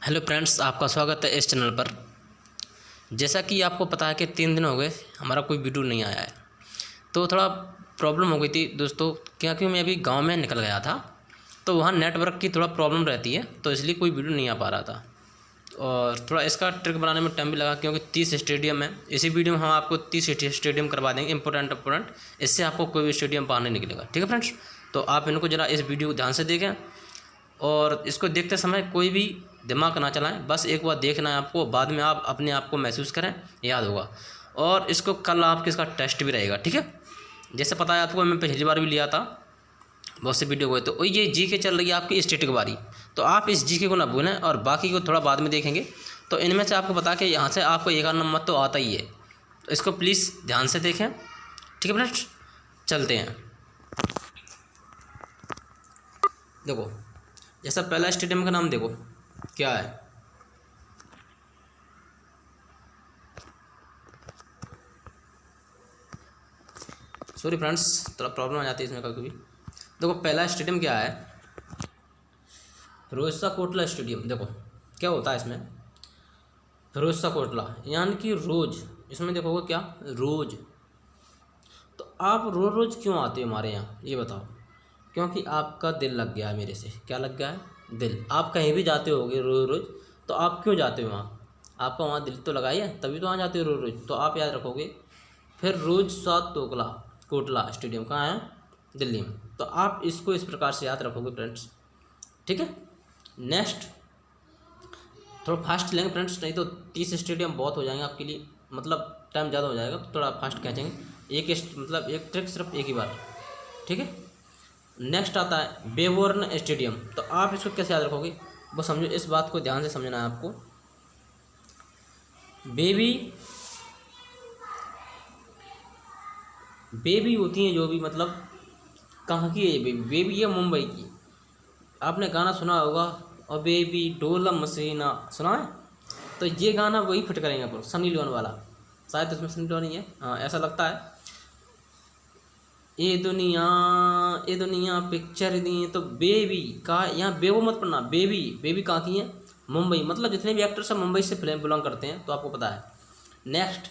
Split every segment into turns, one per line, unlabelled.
Hello friends, आपका स्वागत है इस चैनल पर। जैसा कि आपको पता है कि 3 दिन हो गए हमारा कोई वीडियो नहीं आया है, तो थोड़ा प्रॉब्लम हो गई थी दोस्तों। क्योंकि मैं अभी गांव में निकल गया था, तो वहाँ नेटवर्क की थोड़ा प्रॉब्लम रहती है, तो इसलिए कोई वीडियो नहीं आ पा रहा था। और थोड़ा इसका ट्रिक बनाने में टाइम भी लगा, क्योंकि 30 स्टेडियम है। इसी वीडियो में हम आपको 30 स्टेडियम करवा देंगे, इंपॉर्टेंट। इससे आपको कोई भी स्टेडियम बाहर नहीं निकलेगा। ठीक है फ्रेंड्स, तो आप इनको ज़रा इस वीडियो को ध्यान से देखें और इसको देखते समय कोई भी दिमाग ना चलाएं। बस एक बार देखना है आपको, बाद में आप अपने आप को महसूस करें, याद होगा। और इसको कल आपके इसका टेस्ट भी रहेगा, ठीक है। जैसे पता है आपको, मैं पिछली बार भी लिया था, बहुत से वीडियो हुए। तो ये जी के चल रही है आपकी स्टैटिक बारी, तो आप इस जी के को ना भूलें और बाकी को थोड़ा बाद में देखेंगे। तो इनमें से आपको बता के यहाँ से आपको 11 नंबर तो आता ही है, तो इसको प्लीज़ ध्यान से देखें। ठीक है फ्रेंड्स, चलते हैं। देखो, जैसा पहला स्टेडियम का नाम देखो क्या है। सॉरी फ्रेंड्स, थोड़ा प्रॉब्लम आ जाती है इसमें कभी कभी। देखो पहला स्टेडियम क्या है, फिरोजशाह कोटला स्टेडियम। देखो क्या होता है इसमें, फिरोजशाह कोटला यानी कि रोज़। इसमें देखोगे क्या, रोज़। तो आप रोज़ रोज़ क्यों आते हो हमारे यहाँ, ये बताओ। क्योंकि आपका दिल लग गया है मेरे से। क्या लग गया है? दिल। आप कहीं भी जाते होगे रोज़ रोज़, तो आप क्यों जाते हो वहाँ? आपका वहाँ दिल तो लगाई है, तभी तो वहाँ जाते हो रोज़ रोज़। तो आप याद रखोगे, फिर रोज सात तोकला कोटला स्टेडियम कहाँ है? दिल्ली में। तो आप इसको इस प्रकार से याद रखोगे फ्रेंड्स, ठीक है। नेक्स्ट, थोड़ा फास्ट लेंगे फ्रेंड्स, नहीं तो 30 स्टेडियम बहुत हो जाएंगे आपके लिए, मतलब टाइम ज़्यादा हो जाएगा, तो थोड़ा फास्ट खींचेंगे। मतलब एक ट्रिक सिर्फ एक ही बार, ठीक है। नेक्स्ट आता है बेवोर्न स्टेडियम। तो आप इसको कैसे याद रखोगे, वो समझो, इस बात को ध्यान से समझना है आपको। बेबी बेबी होती हैं जो भी, मतलब कहाँ की है ये बेबी? बेबी है मुंबई की। आपने गाना सुना होगा, और बेबी डोला मसीना, सुना है? तो ये गाना वही फिट करेंगे अपन, सनी लियोन वाला। शायद इसमें सनी लियोन ही है, हाँ ऐसा लगता है। ये दुनिया पिक्चर दी, तो बेबी का यहाँ बेबो मत पढ़ना, बेबी। बेबी कहाँ की है? मुंबई। मतलब जितने भी एक्टर्स हैं मुंबई से फिल्म बिलोंग करते हैं, तो आपको पता है। नेक्स्ट,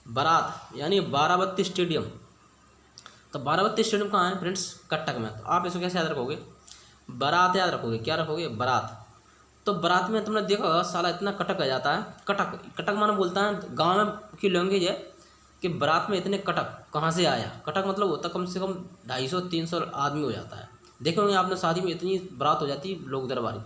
बारात यानी बाराबत्ती स्टेडियम। तो बाराबत्ती स्टेडियम कहाँ है फ्रेंड्स? कटक में। तो आप इसको कैसे याद रखोगे? बारात याद रखोगे। क्या रखोगे? बारात। तो बारात में तुमने देखा होगा, साला इतना कटक आ जाता है। कटक, कटक माने बोलता है गाँव में की लैंग्वेज है कि बारात में इतने कटक कहाँ से आया। कटक मतलब होता कम से कम 250-300 आदमी हो जाता है। देखे होंगे आपने, शादी में इतनी बारात हो जाती है, लोग दरबारी।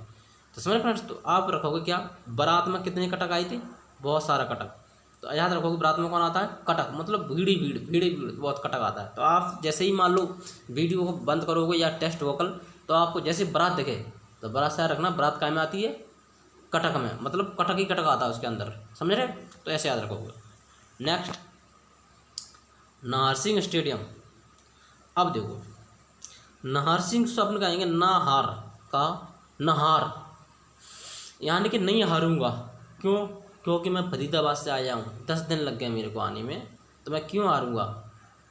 तो समझ फ्रेंड्स, तो आप रखोगे क्या, बारात में कितने कटक आई थी? बहुत सारा कटक। तो याद रखोगे बारात में कौन आता है? कटक। मतलब भीड़ ही भीड़, भीड़ ही भीड़, बहुत कटक आता है। तो आप जैसे ही मान लो वीडियो को बंद करोगे या टेस्ट वोकल, तो आपको जैसे बारात दिखे, तो बारात से याद रखना, बारात काय में आती है? कटक में। मतलब कटक ही कटक आता है उसके अंदर, समझ रहे? तो ऐसे याद रखोगे। Next, Nahar Singh stadium. अब देखो, नाहर सिंह से अपन कहेंगे नाहार का, नहार यानी कि नहीं हारूंगा। क्यों? क्योंकि मैं फरीदाबाद से आया हूँ, 10 दिन लग गए मेरे को आने में, तो मैं क्यों हारूंगा?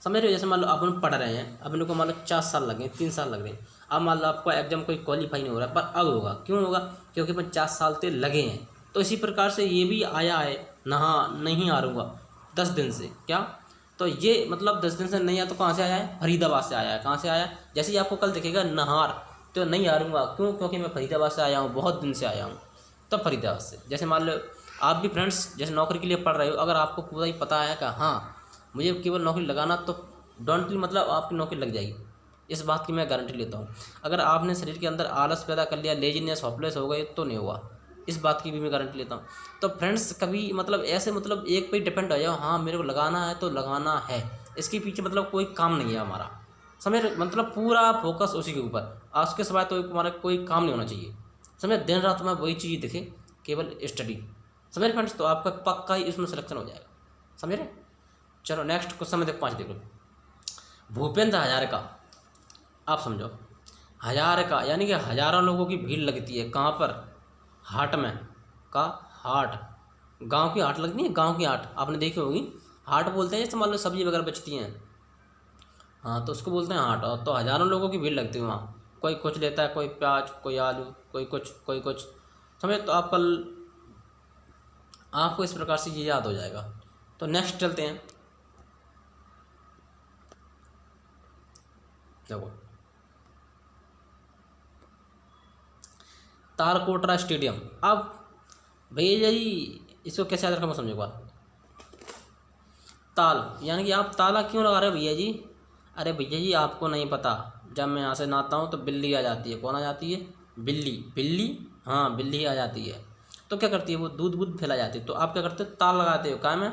समझ रहे हो? जैसे मान लो अपन पढ़ रहे हैं, अपने को मान लो 4 साल लगे, 3 साल लग रहे हैं। अब मान लो आपका एग्जाम कोई क्वालिफाई नहीं हो रहा है, पर अब होगा। क्यों होगा? क्योंकि मैं 4 साल से लगे हैं। तो इसी प्रकार से ये भी आया है, नहा नहीं हारूंगा 10 दिन से। क्या? तो ये मतलब 10 दिन से नहीं आया, तो कहाँ से आया है? फरीदाबाद से आया है। कहाँ से आया है? जैसे ही आपको कल दिखेगा नहार, तो नहीं हारूंगा। क्यों? क्योंकि मैं फरीदाबाद से आया हूँ, बहुत दिन से आया हूँ, तब फरीदाबाद से। जैसे मान लो आप भी फ्रेंड्स जैसे नौकरी के लिए पढ़ रहे हो, अगर आपको पूरा ही पता है कि हाँ मुझे केवल नौकरी लगाना, तो डोंटली मतलब आपकी नौकरी लग जाएगी, इस बात की मैं गारंटी लेता हूँ। अगर आपने शरीर के अंदर आलस पैदा कर लिया, लेजीनेस, हॉपलेस हो गए, तो नहीं होगा, इस बात की भी मैं गारंटी लेता हूँ। तो फ्रेंड्स कभी मतलब ऐसे मतलब एक पे डिपेंड हो जाओ, हाँ मेरे को लगाना है तो लगाना है, इसके पीछे मतलब कोई काम नहीं है हमारा, समझ? मतलब पूरा फोकस उसी के ऊपर, आज के सिवाय तो हमारा कोई काम नहीं होना चाहिए, समझ? दिन रात में वही चीज़ दिखे, केवल स्टडी, समझ फ्रेंड्स? तो आपका पक्का ही इसमें सिलेक्शन हो जाएगा, समझ रहे? चलो नेक्स्ट क्वेश्चन में देखो, 5 देखो। भूपेंद्र हजारिका। आप समझो, हजारिका यानी कि हजारों लोगों की भीड़ लगती है। कहाँ पर? हाट में। का? हाट। गांव की हाट लगती है, गांव की हाट आपने देखी होगी। हाट बोलते हैं जैसे मान लो सब्जी वगैरह बेचती हैं, हाँ तो उसको बोलते हैं हाट। और तो हजारों लोगों की भीड़ लगती है वहाँ। कोई कुछ लेता है, कोई प्याज, कोई आलू, कोई कुछ, कोई कुछ। समझे। तो आप कल आपको इस प्रकार से ये याद हो जाएगा। तो नेक्स्ट चलते हैं। देखो तालकोटरा स्टेडियम। अब भैया जी इसको कैसे याद रखा मैं समझो एक बार। ताल यानी कि आप ताला क्यों लगा रहे हो भैया जी। अरे भैया जी आपको नहीं पता, जब मैं यहाँ से नहाता हूँ तो बिल्ली आ जाती है। कौन आ जाती है? बिल्ली। बिल्ली, हाँ बिल्ली आ जाती है। तो क्या करती है वो? दूध वूध फैला जाती है। तो आप क्या करते हो? ताल लगाते हो। क्या में?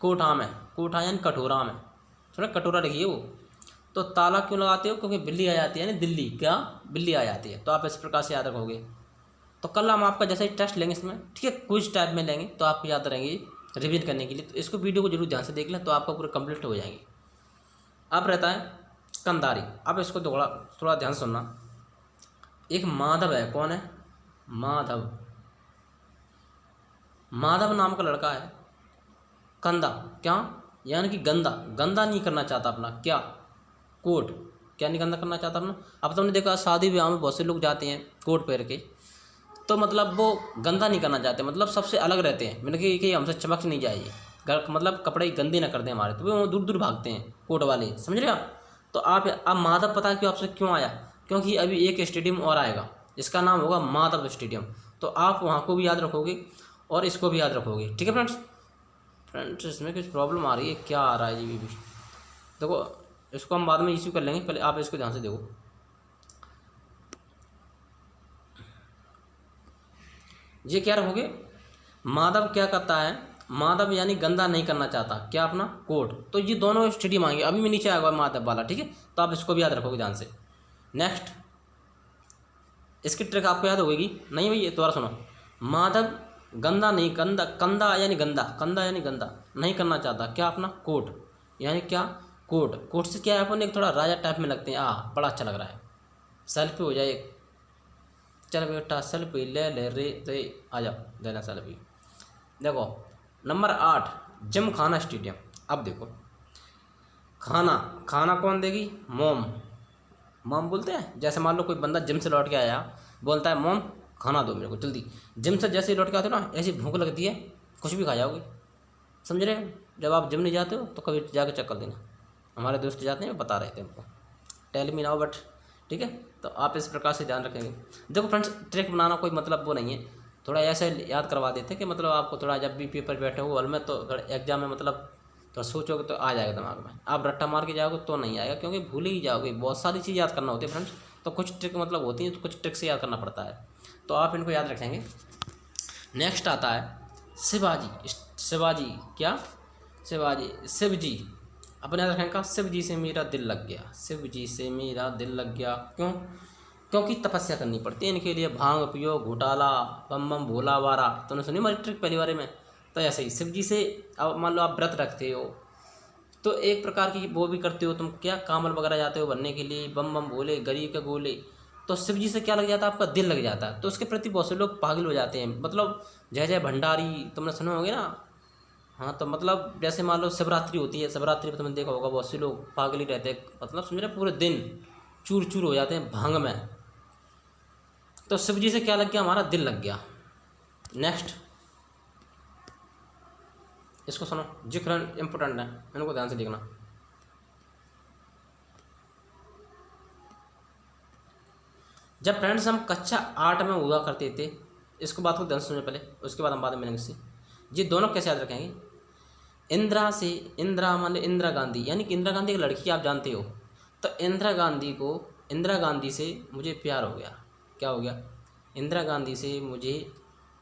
कोठा में। कोठा यानी कटोरा में। थोड़ा कटोरा लिखिए वो। तो ताला क्यों लगाते हो? क्योंकि बिल्ली आ जाती है, यानी दिल्ली क्या, बिल्ली आ जाती है। तो आप इस प्रकार से याद रखोगे। तो कल हम आपका जैसे ही टेस्ट लेंगे इसमें, ठीक है, क्विज टाइप में लेंगे, तो आपको याद रहेंगे रिवीजन करने के लिए। तो इसको वीडियो को जरूर ध्यान से देख लें, तो आपका पूरा कंप्लीट हो जाएंगे। अब रहता है कंधारी। अब इसको थोड़ा थोड़ा ध्यान सुनना। एक माधव है। कौन है? माधव। माधव नाम का लड़का है। कंधा क्या, यानी कि गंदा। गंदा नहीं करना चाहता अपना क्या, कोट। क्या नहीं गंदा करना चाहता अपना? अब तुमने देखा शादी ब्याह में बहुत से लोग जाते हैं कोट पहन के, तो मतलब वो गंदा नहीं करना चाहते, मतलब सबसे अलग रहते हैं। मैंने कि हमसे चमक नहीं जाए, मतलब कपड़े गंदे ना कर दें हमारे, तो वो दूर दूर भागते हैं कोट वाले, समझ रहे आप। तो आप अब माधव पता है क्यों आपसे क्यों आया? क्योंकि अभी एक स्टेडियम और आएगा, इसका नाम होगा माधव स्टेडियम। तो आप वहाँ को भी याद रखोगे और इसको भी याद रखोगे, ठीक है फ्रेंड्स। फ्रेंड्स इसमें कुछ प्रॉब्लम आ रही है, क्या आ रहा है जी भी। देखो इसको हम बाद में इश्यू कर लेंगे, पहले आप इसको ध्यान से देखो। ये क्या रखोगे? माधव क्या करता है? माधव यानी गंदा नहीं करना चाहता क्या, अपना कोट। तो ये दोनों स्टेडियम आएंगे, अभी मैं नीचे आएगा माधव वाला, ठीक है। तो आप इसको भी याद रखोगे ध्यान से। नेक्स्ट इसकी ट्रिक आपको याद होगी नहीं भैया, दोबारा सुनो। माधव गंदा नहीं, गंदा कंधा यानी गंदा, कंधा यानी गंदा नहीं करना चाहता क्या, अपना कोट। यानी क्या, कोट। कोट से क्या है, अपन एक थोड़ा राजा टाइप में लगते हैं। बड़ा अच्छा लग रहा है। सेल्फी हो जाए, चल बेटा सेल्फी ले ले रे आ जाओ देना सेल्फी। देखो नंबर 8 जिम खाना स्टेडियम। अब देखो खाना, खाना कौन देगी? मोम। मोम बोलते हैं, जैसे मान लो कोई बंदा जिम से लौट के आया, बोलता है मोम खाना दो मेरे को जल्दी। जिम से जैसे ही लौट के आते हो ना, ऐसी भूख लगती है, कुछ भी खा जाओगे, समझ रहे हो। जब आप जिम नहीं जाते हो तो कभी जाके चेक कर देना, हमारे दोस्त जाते हैं बता रहे थे हमको, टेल मी नाउ बट, ठीक है। तो आप इस प्रकार से ध्यान रखेंगे। देखो फ्रेंड्स ट्रिक बनाना कोई मतलब वो नहीं है, थोड़ा ऐसे याद करवा देते कि मतलब आपको थोड़ा जब भी पेपर बैठे हो हॉल में, तो एग्जाम में मतलब तो सोचोगे तो आ जाएगा दिमाग में। आप रट्टा मार के जाओगे तो नहीं आएगा, क्योंकि भूल ही जाओगे। बहुत सारी चीज़ याद करना होती है फ्रेंड्स, तो कुछ ट्रिक मतलब होती हैं, तो कुछ ट्रिक से याद करना पड़ता है, तो आप इनको याद रखेंगे। नेक्स्ट आता है शिवाजी। शिवाजी क्या, शिवाजी शिव जी। अपने याद रखेंगे का, शिव जी से मेरा दिल लग गया। शिव जी से मेरा दिल लग गया क्यों? क्योंकि तपस्या करनी पड़ती है इनके लिए, भांग पियो घोटाला बम बम भोला वारा। तुमने सुनी हमारी ट्रिक पहली बारे में। तो ऐसे ही शिव जी से, अब मान लो आप व्रत रखते हो, तो एक प्रकार की वो भी करते हो तुम, क्या कामल वगैरह जाते हो बनने के लिए, बम बम भोले गरीब के गोले। तो शिव जी से क्या लग जाता है, आपका दिल लग जाता है। तो उसके प्रति बहुत से लोग पागल हो जाते हैं, मतलब जय जय भंडारी तुमने सुने होंगे ना। हाँ तो मतलब जैसे मान लो शिवरात्रि होती है, शिवरात्रि में तुमने देखा होगा बहुत से लोग पागल ही रहते हैं, मतलब समझ रहे, पूरे दिन चूर चूर हो जाते हैं भांग में। तो शिव जी से क्या लग गया, हमारा दिल लग गया। नेक्स्ट इसको सुनो, जिक्र इंपॉर्टेंट है, इनको ध्यान से देखना। जब फ्रेंड्स हम कक्षा 8 में हुआ करते थे, इसको बात को ध्यान से सुनने पहले, उसके बाद हम बाद में मिलेंगे इससे। ये दोनों कैसे याद रखेंगे? इंदिरा से, इंदिरा मान इंदिरा गांधी, यानी कि इंदिरा गांधी एक लड़की आप जानते हो। तो इंदिरा गांधी से मुझे प्यार हो गया। क्या हो गया? इंदिरा गांधी से मुझे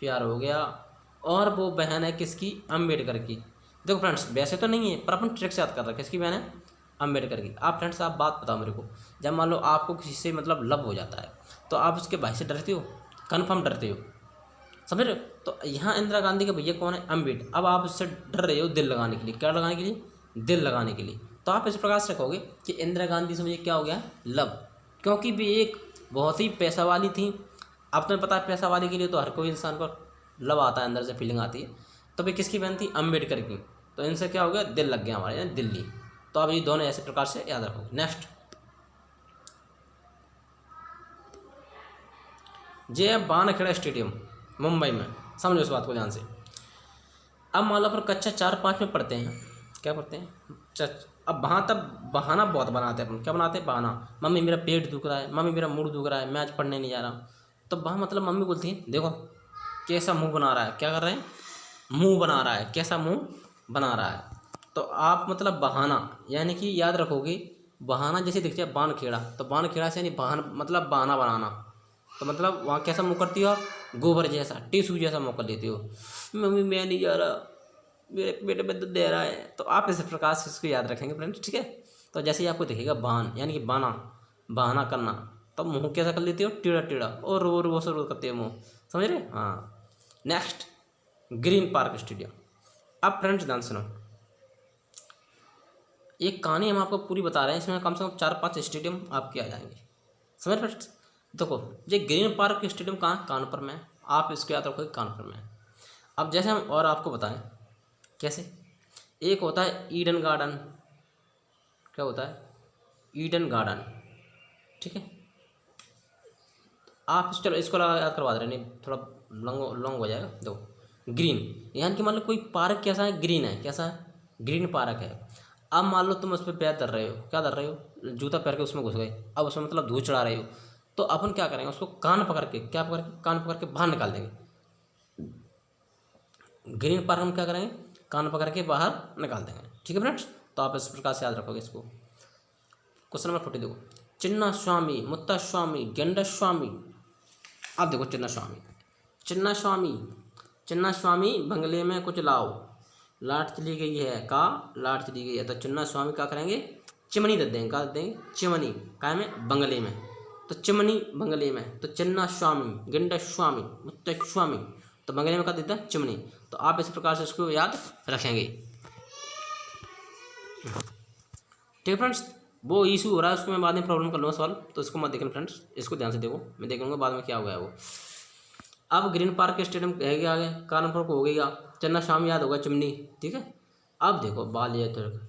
प्यार हो गया। और वो बहन है किसकी? अम्बेडकर की। देखो फ्रेंड्स वैसे तो नहीं है, पर अपन ट्रिक से याद कर रहे हैं, किसकी बहन है? अम्बेडकर की। आप फ्रेंड्स आप बात बताओ मेरे को, जब मान लो आपको किसी से मतलब लव हो जाता है, तो आप उसके भाई से डरते हो? कन्फर्म डरते हो, समझ रहे हो। तो यहाँ इंदिरा गांधी के भैया कौन है? अम्बेडकर। अब आप उससे डर रहे हो दिल लगाने के लिए, क्या लगाने के लिए? दिल लगाने के लिए। तो आप इस प्रकार से रखोगे कि इंदिरा गांधी से मुझे क्या हो गया? लव। क्योंकि भी एक बहुत ही पैसा वाली थी। अब तुम्हें पता है पैसा वाली के लिए तो हर कोई इंसान को लव आता है, अंदर से फीलिंग आती है। तो भाई किसकी बहन थी? अम्बेडकर की। तो इनसे क्या हो गया? दिल लग गया हमारे, यानी दिल्ली। तो आप ये दोनों ऐसे प्रकार से याद रखोगे। नेक्स्ट ये है बानखेड़ा स्टेडियम मुंबई में, समझो इस बात को ध्यान से। अब मान लो अपन कक्षा 4-5 में पढ़ते हैं, क्या पढ़ते हैं अब वहाँ तब बहाना बहुत बनाते हैं अपन, क्या बनाते हैं बहाना, मम्मी मेरा पेट दुख रहा है, मम्मी मेरा मुंह दुख रहा है, मैं आज पढ़ने नहीं जा रहा। तो वहाँ मतलब मम्मी बोलती है देखो कैसा मुंह बना रहा है, क्या कर रहे हैं, मुंह बना रहा है, कैसा मुंह बना रहा है। तो आप मतलब बहाना यानी कि याद रखोगे, बहाना जैसे दिखता है बानखेड़ा, तो बानखेड़ा से यानी बहाना मतलब बहाना बनाना। तो मतलब वहाँ कैसा मुँह करती हो आप, गोबर जैसा, टिश्यू जैसा मुँह कर लेती हो, मम्मी मैं नहीं जा रहा, मेरे पेट में दर्द दे रहा है। तो आप इस प्रकार से इसको याद रखेंगे फ्रेंड्स, ठीक है। तो जैसे ही आपको दिखेगा बान यानी कि बाना, बहाना करना, तो मुँह कैसा कर लेती हो, टेढ़ा टेढ़ा, और रो से रो करते हो मुँह, समझ रहे। हाँ, नेक्स्ट ग्रीन पार्क स्टेडियम। अब फ्रेंड्स ध्यान सुनो, एक कहानी हम आपको पूरी बता रहे हैं, इसमें कम से कम 4-5 स्टेडियम आपके आ जाएंगे, समझ फ्रेंड्स। देखो ये ग्रीन पार्क स्टेडियम कहाँ, कानपुर में, आप इसको याद रखोगे कानपुर में। अब जैसे हम और आपको बताएं कैसे, एक होता है ईडन गार्डन, क्या होता है, ईडन गार्डन, ठीक है। आप चलो इसको याद करवा दे रहे, नहीं थोड़ा लॉन्ग लॉन्ग हो जाएगा। देखो ग्रीन यानी कि मान लो कोई पार्क कैसा है, ग्रीन है, कैसा है, ग्रीन पार्क है। अब मान लो तुम उस पर पैर धर रहे हो, क्या धर रहे हो, जूता पैर के उसमें घुस गए, अब उसमें मतलब धूल चढ़ा रहे हो। तो अपन क्या करेंगे, उसको कान पकड़ के, क्या पकड़ के, कान पकड़ के बाहर निकाल देंगे। ग्रीन पार्क हम क्या करेंगे, कान पकड़ के बाहर निकाल देंगे, ठीक है फ्रेंड्स। तो आप इस प्रकार से याद रखोगे इसको। क्वेश्चन नंबर 40 देखो, चिन्ना स्वामी, मुत्ता स्वामी, गेंडा स्वामी। अब देखो चिन्ना स्वामी, चिन्ना स्वामी, चिन्ना स्वामी बंगले में कुछ लाओ, लाट चली गई है, का लाट चली गई है। तो चिन्ना स्वामी क्या करेंगे, चिमनी दे देंगे, क्या दे देंगे, चिमनी, काय में, बंगले में। तो चिमनी बंगले में, तो चिन्ना स्वामी, गेंडा स्वामी, मुत्ता स्वामी, तो बंगले में क्या देता है, चिमनी। तो आप इस प्रकार से इसको याद रखेंगे, ठीक है फ्रेंड्स। वो इशू हो रहा है उसको मैं बाद में प्रॉब्लम कर लूँगा सॉल्व, तो इसको मत देखना फ्रेंड्स, इसको ध्यान से देखो, मैं देखूँगा बाद में क्या हो गया वो। अब ग्रीन पार्क स्टेडियम है गया, आगे कानपुर को हो गया, चन्ना शाम याद होगा, चिमनी, ठीक है। अब देखो बाल ये तुर्क,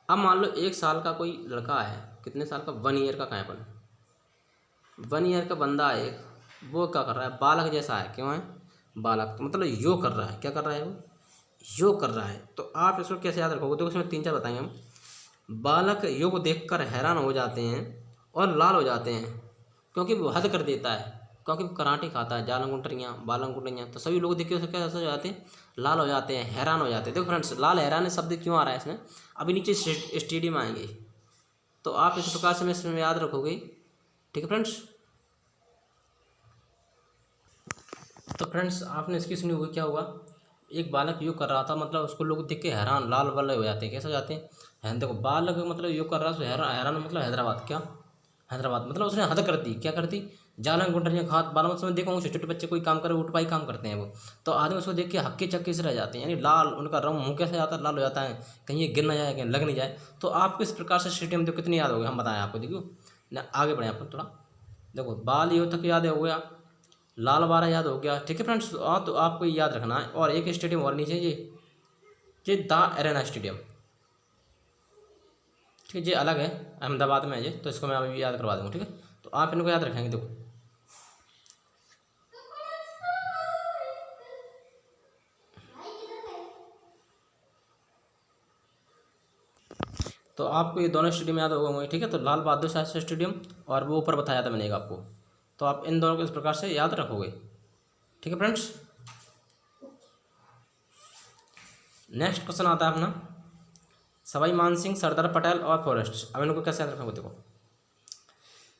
अब मान लो 1 साल का कोई लड़का है, कितने साल का, 1 ईयर का, कहाँ पर 1 ईयर का बंदा है एक, वो क्या कर रहा है, बालक जैसा है, क्यों है बालक, तो मतलब योग कर रहा है, क्या कर रहा है वो, योग कर रहा है। तो आप इसको कैसे याद रखोगे, तो इसमें 3-4 बताएंगे हम। बालक योग देखकर हैरान हो जाते हैं और लाल हो जाते हैं, क्योंकि वो हद कर देता है, क्योंकि वो कराटे खाता है, जालम गुंटरियाँ, बालम गुंटरियाँ, तो सभी लोग देख के उसे क्या हो जाते हैं, लाल हो जाते हैं, हैरान हो जाते हैं। देखो फ्रेंड्स, लाल हैरान शब्द क्यों आ रहा है इसमें, अभी नीचे स्टेडियम आएंगे, तो आप इस प्रकार से इसमें याद रखोगे, ठीक है फ्रेंड्स। तो फ्रेंड्स आपने इसकी सुनी होगी, क्या हुआ, एक बालक योग कर रहा था, मतलब उसको लोग देख के हैरान लाल वाले हो जाते हैं, कैसे हो जाते हैं, देखो बालक मतलब योग कर रहा है, हैरान, हैरान मतलब हैदराबाद, क्या हैदराबाद, मतलब उसने हद कर दी, क्या कर दी, जालन गुंडरियाँ खात बाल, मतलब देखो छोटे छोटे बच्चे कोई काम करे, उठपाई काम करते हैं वो, तो आदमी उसको देख के हक्के चक्के से रह जाते हैं, यानी लाल उनका रंग, मुँह कैसे जाता है, लाल हो जाता है, कहीं ये गिर ना जाए, कहीं लग नहीं जाए। तो आपको इस प्रकार से स्टेडियम देखो कितनी याद हो गया, हम बताएं आपको, देखो ना आगे बढ़े आपको थोड़ा, देखो बाल यो तक याद हो गया, लाल वाला याद हो गया, ठीक है फ्रेंड्स। तो आपको याद रखना है, और एक स्टेडियम और नीचे ये द अरेना स्टेडियम, ठीक है, ये अलग है, अहमदाबाद में है ये, तो इसको मैं अभी याद करवा दूँगा, ठीक है। तो आप इनको याद रखेंगे, देखो तो आपको ये दोनों स्टेडियम याद होंगे, ठीक है। तो लाल बहादुर शास्त्री स्टेडियम, और वो ऊपर बताया था मैंने एक आपको, तो आप इन दोनों को इस प्रकार से याद रखोगे, ठीक है फ्रेंड्स। नेक्स्ट क्वेश्चन आता है अपना, सवाई मानसिंह, सरदार पटेल और फॉरेस्ट। अब इनको कैसे याद रखोगे, देखो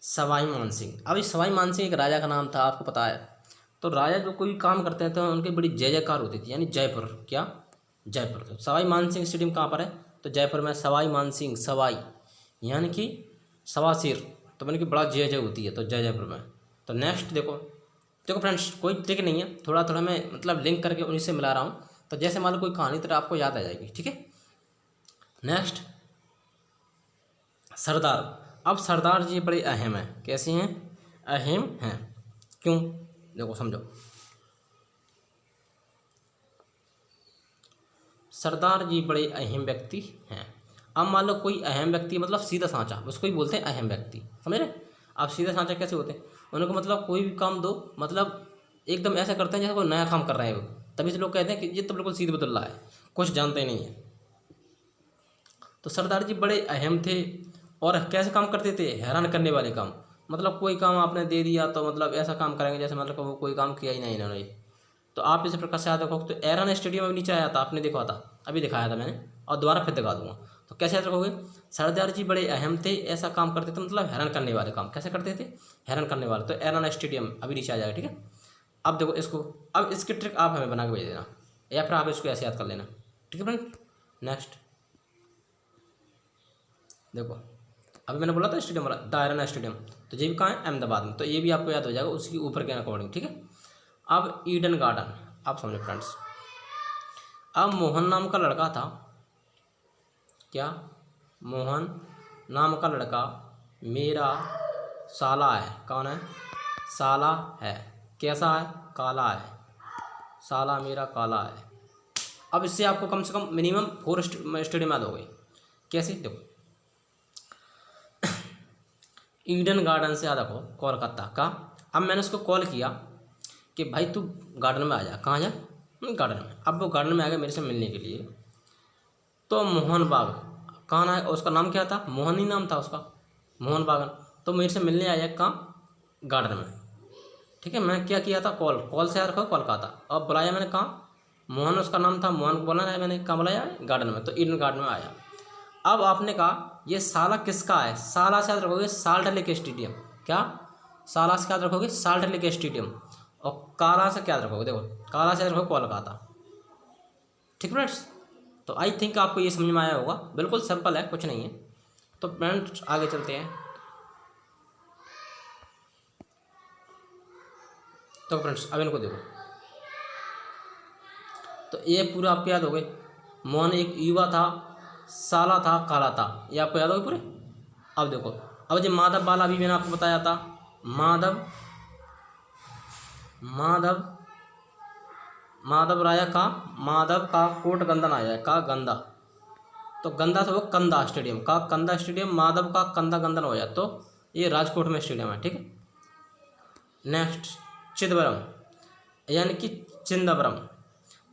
सवाई मानसिंह, अब इस सवाई मानसिंह एक राजा का नाम था, आपको पता है। तो राजा जो कोई काम करते हैं तो उनकी बड़ी जय जयकार होती थी, यानी जयपुर, क्या जयपुर। तो सवाई मानसिंह स्टेडियम कहाँ पर है, तो जयपुर में, सवाई मानसिंह, सवाई यानी कि सवा सिर, तो मैंने कि बड़ा जय जय होती है, तो जय जयपुर में। तो नेक्स्ट देखो, देखो फ्रेंड्स कोई ट्रिक नहीं है, थोड़ा थोड़ा मैं मतलब लिंक करके उन्हीं से मिला रहा हूँ, तो जैसे मान लो कोई कहानी तरह आपको याद आ जाएगी, ठीक है। नेक्स्ट सरदार, अब सरदार जी बड़े अहम हैं, कैसे हैं, अहम हैं, क्यों, देखो समझो, सरदार जी बड़े अहम व्यक्ति हैं। अब मान लो कोई अहम व्यक्ति मतलब सीधा सांचा, उसको ही बोलते हैं अहम व्यक्ति, समझ रहे। आप सीधा सांचा कैसे होते हैं, उनको मतलब कोई भी काम दो मतलब एकदम ऐसा करते हैं जैसे कोई नया काम कर रहे हैं वो, तभी से लोग कहते हैं कि ये तो बिल्कुल सीधे बदल रहा है, कुछ जानते ही नहीं है। तो सरदार जी बड़े अहम थे और कैसे काम करते थे, हैरान करने वाले काम। मतलब कोई काम आपने दे दिया तो मतलब ऐसा काम करेंगे जैसे मतलब वो कोई काम किया ही नहीं इन्होंने। तो आप इस प्रकार से याद रखोगे तो एरन स्टेडियम अभी नीचे आया था, आपने देखा था, अभी दिखाया था मैंने और दोबारा फिर दिखा दूंगा। तो कैसे याद रखोगे, सरदार जी बड़े अहम थे, ऐसा काम करते थे मतलब हैरान करने वाले काम, कैसे करते थे, हैरान करने वाले। तो एरन स्टेडियम अभी नीचे आ जाएगा, ठीक है। अब देखो इसको, अब इसकी ट्रिक आप हमें बना के भेज देना या फिर आप इसको ऐसे याद कर लेना, ठीक है फ्रेंड। नेक्स्ट देखो, अभी मैंने बोला था स्टेडियम वाला, द आयरन स्टेडियम, तो ये भी कहाँ है, अहमदाबाद में, तो ये भी आपको याद हो जाएगा उसकी ऊपर के अकॉर्डिंग, ठीक है। अब ईडन गार्डन, आप समझो फ्रेंड्स। अब मोहन नाम का लड़का था, क्या, मोहन नाम का लड़का मेरा साला है, कौन है, साला है, कैसा है, काला है, साला मेरा काला है। अब इससे आपको कम से कम मिनिमम 4 स्टेडियम याद हो गए। कैसे, देखो, ईडन गार्डन से याद रखो, कोलकाता का। अब मैंने उसको कॉल किया कि भाई तू गार्डन में आ जा, कहाँ जा, गार्डन में। अब वो गार्डन में आ गया मेरे से मिलने के लिए। तो मोहन बाग कहाँ है, उसका नाम क्या था, मोहन ही नाम था उसका, मोहन बागन। तो मेरे से मिलने आया कहाँ, गार्डन में, ठीक है। मैं क्या किया था, कॉल से याद रखो कोलकाता। अब बुलाया मैंने कहाँ, मोहन उसका नाम था, मोहन को बोला है मैंने, कहाँ बुलाया, गार्डन में। तो ईडन गार्डन में आया। अब आपने कहा ये साला किसका है, साला से याद रखोगे साल्ट लेक स्टेडियम, क्या, साला से याद रखोगे साल्ट लेक स्टेडियम। और काला से क्या याद रखोगे, देखो काला से याद रखोगे कोलकाता, ठीक फ्रेंड्स। तो आई थिंक आपको ये समझ में आया होगा, बिल्कुल सिंपल है, कुछ नहीं है। तो फ्रेंड्स आगे चलते हैं। तो फ्रेंड्स अब इनको देखो, तो ये पूरा आपको याद हो गए। मोहन एक युवा था, साला था, काला था, ये आपको याद हो गए पूरे। अब देखो, अब जो माधव वाला भी मैंने आपको बताया था, माधव माधव माधव राया का, माधव का कोट गंदन आया है, का गंदा, तो गंदा था वो कंदा स्टेडियम, का कंदा स्टेडियम, माधव का कंदा गंदन हो जाए तो ये राजकोट में स्टेडियम है, ठीक है। नेक्स्ट चिदंबरम यानी कि चिदंबरम।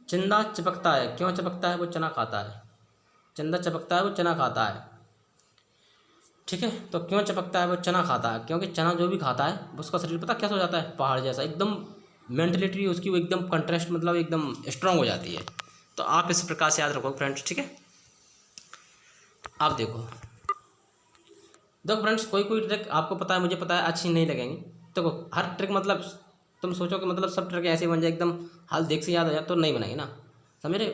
चिंदा चिपकता है, क्यों चिपकता है, वो चना खाता है, चंदा चपकता है वो चना खाता है, ठीक है। तो क्यों चपकता है, वो चना खाता है, क्योंकि चना जो भी खाता है उसका शरीर पता कैसा हो जाता है, पहाड़ जैसा, एकदम मेंटलिटी उसकी वो एकदम कंट्रास्ट मतलब एकदम स्ट्रांग हो जाती है। तो आप इस प्रकार से याद रखो फ्रेंड्स, ठीक है। आप देखो फ्रेंड्स, कोई कोई ट्रिक आपको पता है, मुझे पता है अच्छी नहीं लगेंगी। देखो हर ट्रिक मतलब तुम सोचो कि मतलब सब ट्रिक ऐसे बन जाए एकदम हाल देख से याद आ जाए, तो नहीं बनाएगी ना, समझ रहे।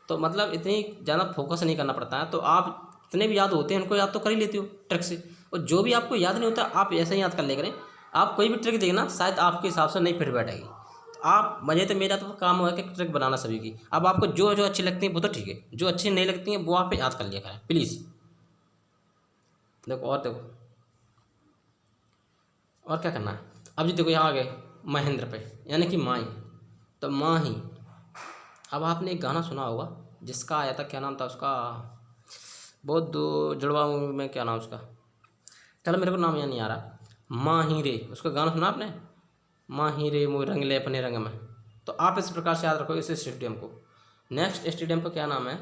तो मतलब इतनी ज़्यादा फोकस नहीं करना पड़ता है। तो आप इतने भी याद होते हैं उनको याद तो कर ही लेती हो ट्रिक से, और जो भी आपको याद नहीं होता आप ऐसे ही याद कर ले करें। आप कोई भी ट्रिक देखना शायद आपके हिसाब से नहीं फिट बैठेगी। तो आप मजे, तो मेरा तो काम हुआ कि ट्रिक बनाना सभी की। अब आपको जो जो अच्छी लगती है वो तो ठीक है, जो अच्छी नहीं लगती हैं वो आप याद कर लिया करें प्लीज़। देखो और देखो और क्या करना है। अब जी देखो यहाँ आ गए महेंद्र पे, यानी कि माही, तो माही। अब आपने एक गाना सुना होगा जिसका आया था, क्या नाम था उसका, बहुत दो जुड़वा मूवी में, क्या नाम उसका, चलो मेरे को नाम याद नहीं आ रहा, माही रे, उसका गाना सुना आपने, माही रे मोह रंग ले अपने रंग में। तो आप इस प्रकार से याद रखो इस स्टेडियम को। नेक्स्ट स्टेडियम का क्या नाम है,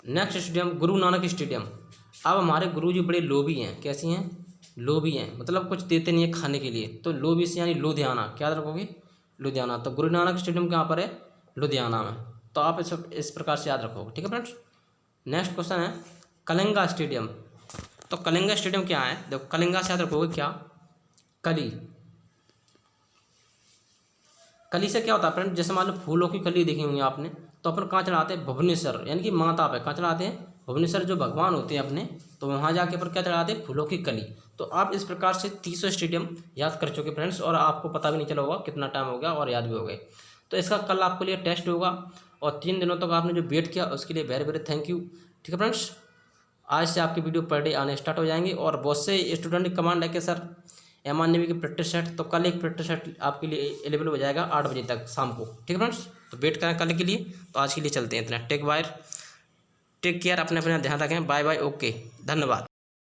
next stadium Guru Nanak stadium. अब हमारे गुरु जी बड़े लोभी हैं, कैसी हैं, लोभी हैं, मतलब कुछ देते नहीं है खाने के लिए। तो लोभी से यानी लुधियाना, क्या रखोगे, लुधियाना। तो गुरु नानक स्टेडियम कहाँ पर है, लुधियाना में। तो आप इस प्रकार से याद रखोगे, ठीक है फ्रेंड्स। नेक्स्ट क्वेश्चन है कलिंगा स्टेडियम। तो कलिंगा स्टेडियम क्या है, देखो कलिंगा से याद रखोगे क्या, कली। कली से क्या होता है फ्रेंड, जैसे मान लो फूलों की कली देखी होंगी आपने, तो अपन कहाँ चढ़ाते हैं, भुवनेश्वर यानी कि माता पे कहाँ चढ़ाते हैं, भुवनेश्वर जो भगवान होते हैं अपने, तो वहाँ जाके पर क्या चढ़ाते हैं, फूलों की कली। तो आप इस प्रकार से 300 स्टेडियम याद कर चुके फ्रेंड्स, और आपको पता भी नहीं चला होगा कितना टाइम हो गया और याद भी हो गए। तो इसका कल आपके लिए टेस्ट होगा, और 3 दिनों तक आपने जो वेट किया उसके लिए वेरी वेरी थैंक यू, ठीक है फ्रेंड्स। आज से आपकी वीडियो पर डे आने स्टार्ट हो जाएंगे, और बहुत से स्टूडेंट की कमांड है कि सर एम.आर. नेवी की प्रैक्टिस सेट, तो कल एक प्रैक्टिस सेट आपके लिए अवेलेबल हो जाएगा 8 बजे तक शाम को, ठीक है फ्रेंड्स। तो वेट करें कल के लिए। तो आज के लिए चलते हैं इतना, टेक केयर, अपने अपना ध्यान रखें, बाय बाय, ओके, धन्यवाद।